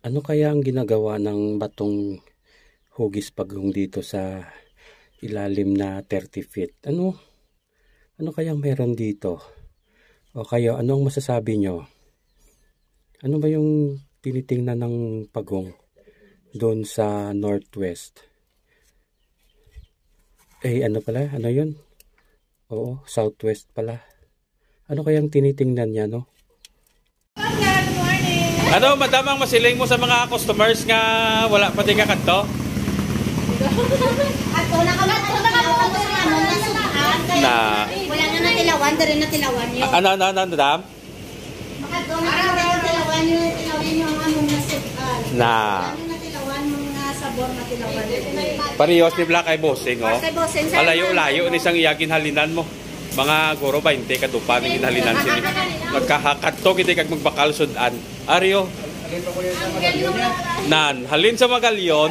Ano kaya ang ginagawa ng batong hugis pagong dito sa ilalim na 30 feet? Ano kayang meron dito? O kayo, ano ang masasabi nyo? Ano ba yung tinitingnan ng pagong doon sa northwest? Ano pala? Ano yun? Oo, southwest pala. Ano kayang tinitingnan niya, no? Good morning! Ano, madam, ang masiling mo sa mga customers nga wala pa din kakanto? Ato na kami Na wala na natilawan, dari natilawan yun. ano, madam? Makato na kami natilawan yung among nasukan. Na Ano natilawan mga sabor natilawan. parehos ni Black ay bossing, oh. Kay bossing, sir. Malayo-layo ni isang iyagin halinan mo. Mga guro 20 kadupa ni ginhalinan sini. Nagkahakat to kiti kag magbakal sudan. Aryo. Nan, halin sa Magalyon.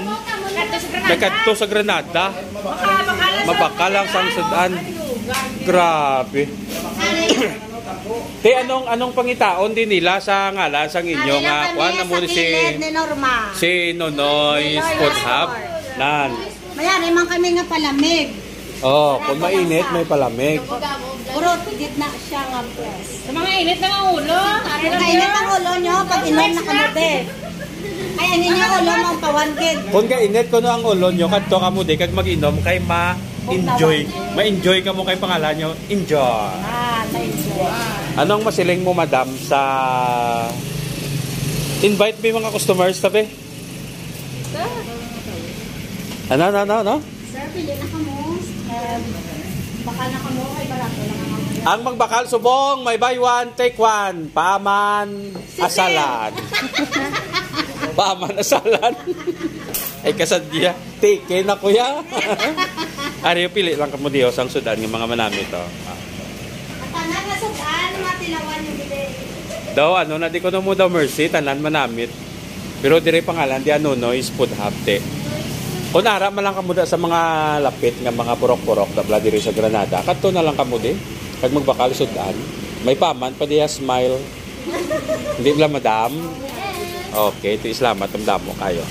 Nagkadto sa Granada. Mabakal ang sang sudan. Grabe. Te anong pangitaon din nila sa ngalan sang inyo nga kuan na mo si Nonoy Sport Hub. Nan. Mayari man kami nga palamig. Oh, kung mainit may palamig. Puro tigit na siya nga press. Sa mga init na ang ulo. Kainit ang ulo nyo pag inom na kamuti. Ay, ano nyo ulo mong pawangkid. Kung kainit ko no ang ulo nyo, kadto ka mo di kag mag-inom kay ma-enjoy. Ma-enjoy ka mo kay pangalan nyo. Enjoy. Na-enjoy. Anong masiling mo, madam, sa invite mo mga customers tabi? Ano? Sir, pili na kamo. Baka na kamo kay barato lang ang Ang magbakal subong, may buy one, take one. Paman asalan. Paman asalan. Ay kasadya. Take na kuya. Ari pili lang kamo diyo sang sudan ng mga manami to. tanan na sudan, matilawan yung bili. Daw ano na di ko na mo daw mercy tanan manamit. Pero dire pangalan di ano no is food hapte. Kunara man lang kamo da sa mga lapit nga mga purok-purok da diri sa Granada. Kadto na lang kamo di. Kag magbakal sudan. May paman pa diya smile. Hindi bla madam. Okay, ito salamat tamdamo kayo.